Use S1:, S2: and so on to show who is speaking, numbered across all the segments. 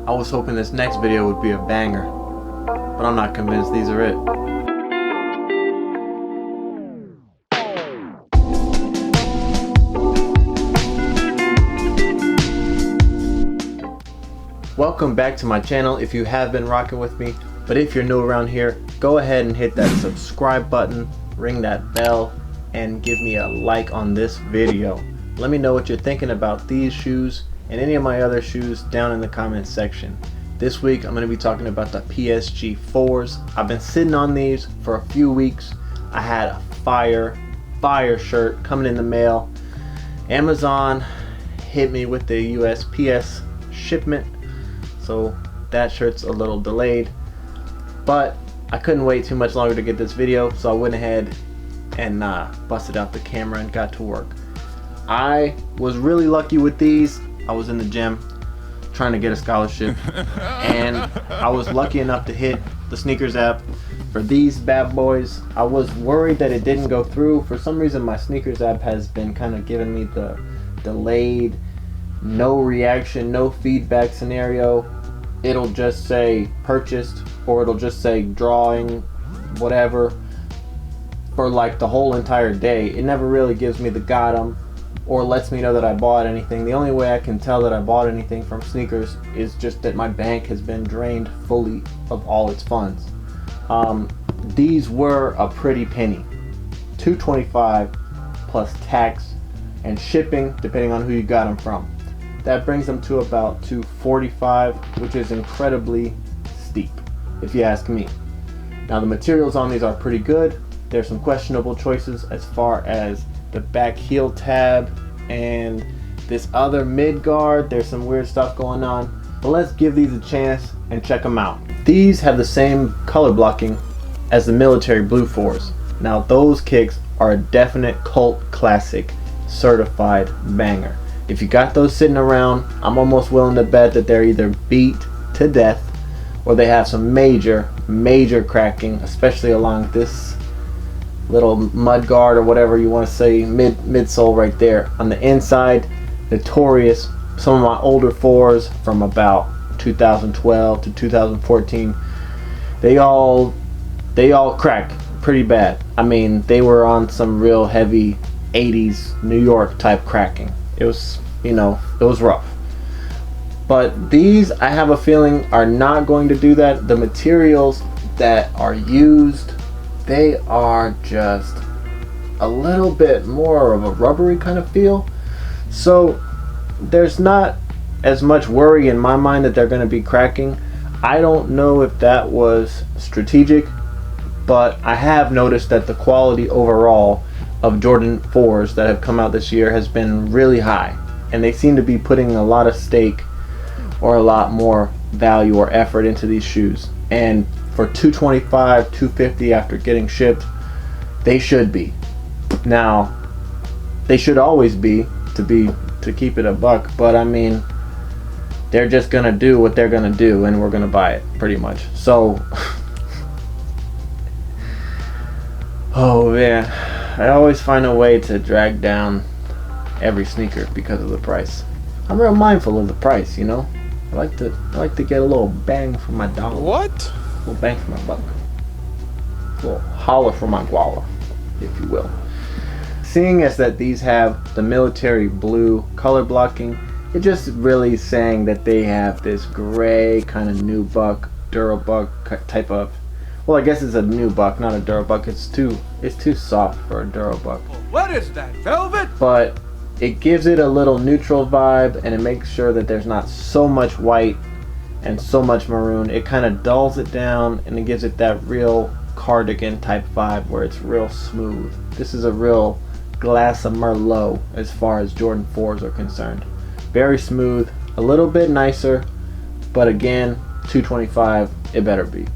S1: I was hoping this next video would be a banger, but I'm not convinced these are it. Welcome back to my channel if you have been rocking with me, but if you're new around here, go ahead and hit that subscribe button, ring that bell, and give me a like on this video. Let me know what you're thinking about these shoes and any of my other shoes down in the comments section. This week I'm going to be talking about the PSG 4s. I've been sitting on these for a few weeks. I had a fire shirt coming in the mail. Amazon hit me with the USPS shipment, so that shirt's a little delayed, but I couldn't wait too much longer to get this video, so I went ahead and busted out the camera and got to work. I was really lucky with these. I was in the gym trying to get a scholarship and I was lucky enough to hit the SNKRS app for these bad boys. I was worried that it didn't go through. For some reason my SNKRS app has been kind of giving me the delayed, no reaction, no feedback scenario. It'll just say purchased, or it'll just say drawing, whatever, for like the whole entire day. It never really gives me the got 'em or lets me know that I bought anything. The only way I can tell that I bought anything from SNKRS is just that my bank has been drained fully of all its funds. These were a pretty penny, $225 plus tax and shipping depending on who you got them from. That brings them to about $245, which is incredibly steep if you ask me. Now the materials on these are pretty good. There's some questionable choices as far as the back heel tab and this other mid guard. There's some weird stuff going on, but let's give these a chance and check them out. These have the same color blocking as the military blue 4s. Now those kicks are a definite cult classic, certified banger. If you got those sitting around, I'm almost willing to bet that they're either beat to death or they have some major cracking, especially along this little mud guard or whatever you want to say, midsole right there. On the inside, notorious. Some of my older 4s from about 2012 to 2014, they all crack pretty bad. I mean, they were on some real heavy 80s New York type cracking. It was, it was rough. But these, I have a feeling, are not going to do that. The materials that are used, they are just a little bit more of a rubbery kind of feel. So there's not as much worry in my mind that they're going to be cracking. I don't know if that was strategic, but I have noticed that the quality overall of Jordan 4s that have come out this year has been really high, and they seem to be putting a lot of stake or a lot more value or effort into these shoes. And for $225, $250 after getting shipped, they should be. Now, they should always be, to keep it a buck, but I mean, they're just gonna do what they're gonna do and we're gonna buy it, pretty much. So oh man, I always find a way to drag down every sneaker because of the price. I'm real mindful of the price, I like to get a little bang for my dollar.
S2: What?
S1: A little bang for my buck. A little holler for my guala, if you will. Seeing as that these have the military blue color blocking, it just really saying that they have this gray kind of nubuck, durabuck type of. Well, I guess it's a nubuck, not a durabuck. It's too soft for a durabuck.
S2: What is that, velvet?
S1: But it gives it a little neutral vibe, and it makes sure that there's not so much white and so much maroon. It kind of dulls it down, and it gives it that real cardigan type vibe where it's real smooth. This is a real glass of Merlot as far as Jordan 4s are concerned. Very smooth, a little bit nicer, but again, $225, it better be.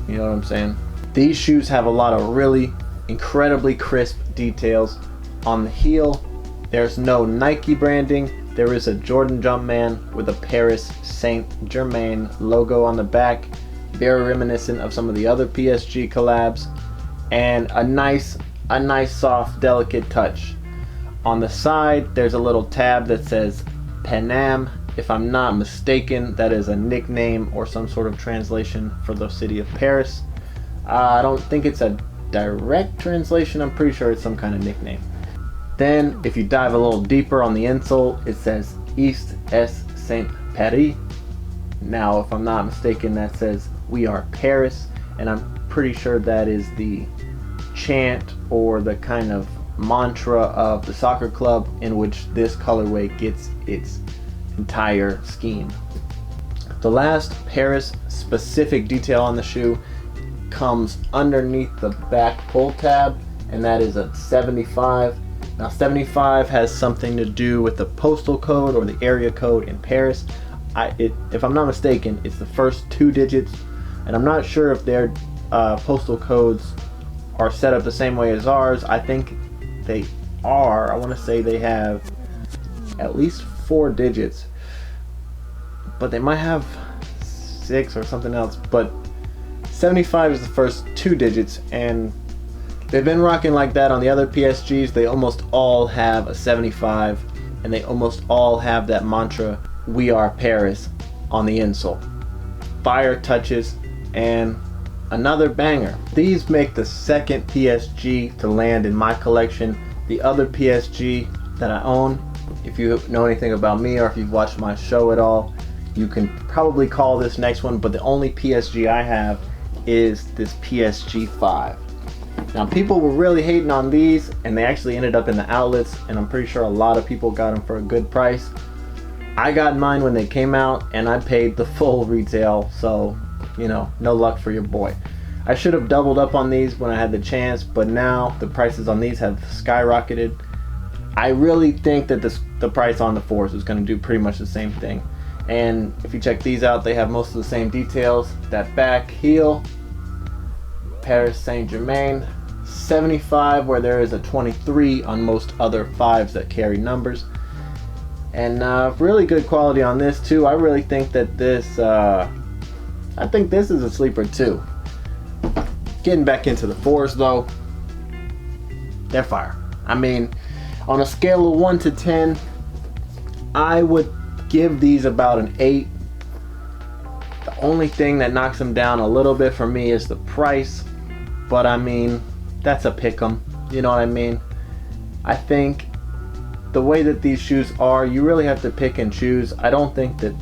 S1: You know what I'm saying? These shoes have a lot of really incredibly crisp details. On the heel, there's no Nike branding. There is a Jordan Jumpman with a Paris Saint-Germain logo on the back, very reminiscent of some of the other PSG collabs, and a nice soft, delicate touch. On the side, there's a little tab that says Panam If I'm not mistaken, that is a nickname or some sort of translation for the city of Paris. I don't think it's a direct translation. I'm pretty sure it's some kind of nickname. Then if you dive a little deeper on the insole, it says East S SNKRS. Now if I'm not mistaken, that says we are Paris, and I'm pretty sure that is the chant or the kind of mantra of the soccer club in which this colorway gets its entire scheme. The last Paris specific detail on the shoe comes underneath the back pull tab, and that is a 75. Now 75 has something to do with the postal code or the area code in Paris. If I'm not mistaken, it's the first 2 digits, and I'm not sure if their postal codes are set up the same way as ours. I think they are. I want to say they have at least 4 digits, but they might have 6 or something else. But 75 is the first 2 digits, and they've been rocking like that on the other PSGs. They almost all have a 75, and they almost all have that mantra, we are Paris, on the insole. Fire touches and another banger. These make the second PSG to land in my collection. The other PSG that I own, if you know anything about me or if you've watched my show at all, you can probably call this next one, but the only PSG I have is this PSG 5. Now people were really hating on these, and they actually ended up in the outlets, and I'm pretty sure a lot of people got them for a good price. I got mine when they came out, and I paid the full retail, so you know, no luck for your boy. I should have doubled up on these when I had the chance, but now the prices on these have skyrocketed. I really think that the price on the 4s is going to do pretty much the same thing. And if you check these out, they have most of the same details. That back heel, Paris Saint-Germain, 75, where there is a 23 on most other 5s that carry numbers. And really good quality on this too. I really think that this is a sleeper too. Getting back into the 4s though, they're fire. I mean, on a scale of 1 to 10, I would give these about an 8. The only thing that knocks them down a little bit for me is the price, but I mean, that's a pick 'em, you know what I mean? I think the way that these shoes are, you really have to pick and choose. I don't think that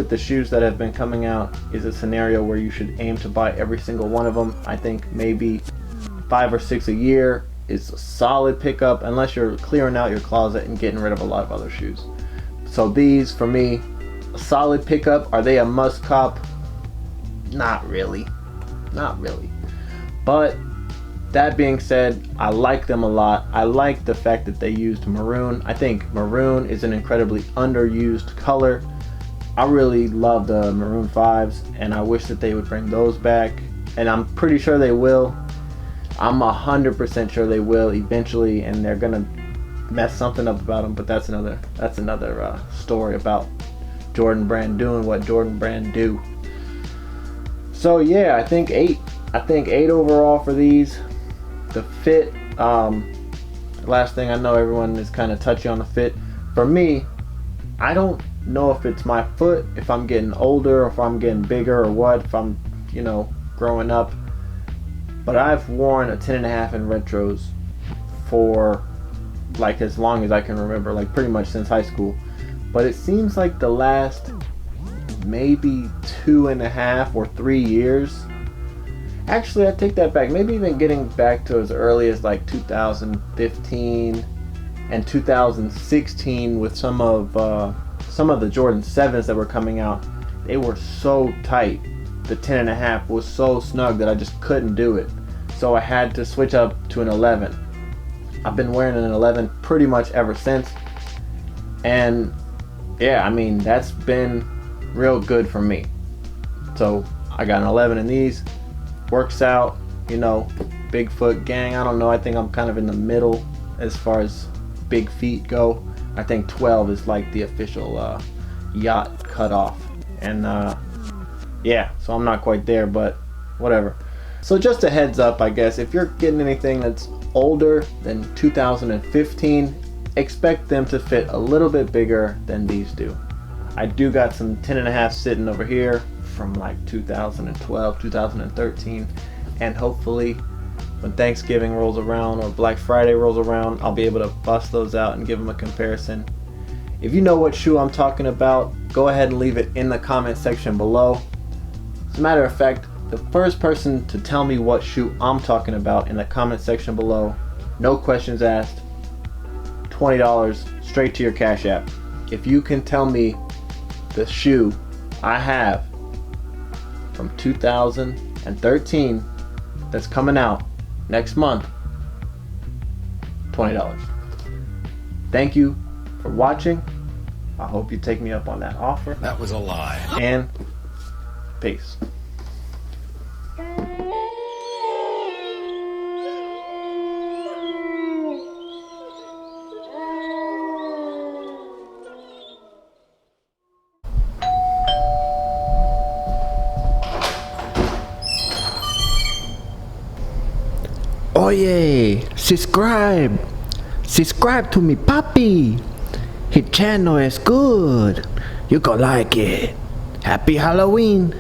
S1: the shoes that have been coming out is a scenario where you should aim to buy every single one of them. I think maybe 5 or 6 a year is a solid pickup, unless you're clearing out your closet and getting rid of a lot of other shoes. So these, for me, a solid pickup. Are they a must cop? Not really. Not really. But that being said, I like them a lot. I like the fact that they used maroon. I think maroon is an incredibly underused color. I really love the maroon 5s, and I wish that they would bring those back, and I'm pretty sure they will. I'm 100% sure they will eventually, and they're gonna mess something up about them, but that's another story about Jordan Brand doing what Jordan Brand do. So yeah, I think 8 overall for these. The fit, last thing, I know everyone is kind of touchy on the fit. For me, I don't know if it's my foot, if I'm getting older, or if I'm getting bigger, or what, if I'm, you know, growing up. But I've worn a 10.5 in retros for like as long as I can remember, like pretty much since high school. But it seems like the last maybe 2.5 or 3 years. Actually, I take that back. Maybe even getting back to as early as like 2015 and 2016 with some of the Jordan 7s that were coming out. They were so tight. The 10.5 was so snug that I just couldn't do it. So I had to switch up to an 11. I've been wearing an 11 pretty much ever since. And yeah, I mean, that's been real good for me. So I got an 11 in these. Works out, you know, Bigfoot gang. I don't know. I think I'm kind of in the middle as far as big feet go. I think 12 is like the official yacht cutoff. And yeah, so I'm not quite there, but whatever. So just a heads up, I guess, if you're getting anything that's older than 2015, expect them to fit a little bit bigger than these do. I do got some 10.5 sitting over here from like 2012, 2013, and hopefully when Thanksgiving rolls around or Black Friday rolls around, I'll be able to bust those out and give them a comparison. If you know what shoe I'm talking about, go ahead and leave it in the comment section below. As a matter of fact, the first person to tell me what shoe I'm talking about in the comment section below, no questions asked, $20 straight to your Cash App. If you can tell me the shoe I have from 2013 that's coming out next month, $20. Thank you for watching. I hope you take me up on that offer.
S2: That was a lie.
S1: And peace.
S3: Oye, subscribe to me, papi. His channel is good. You gonna like it. Happy Halloween.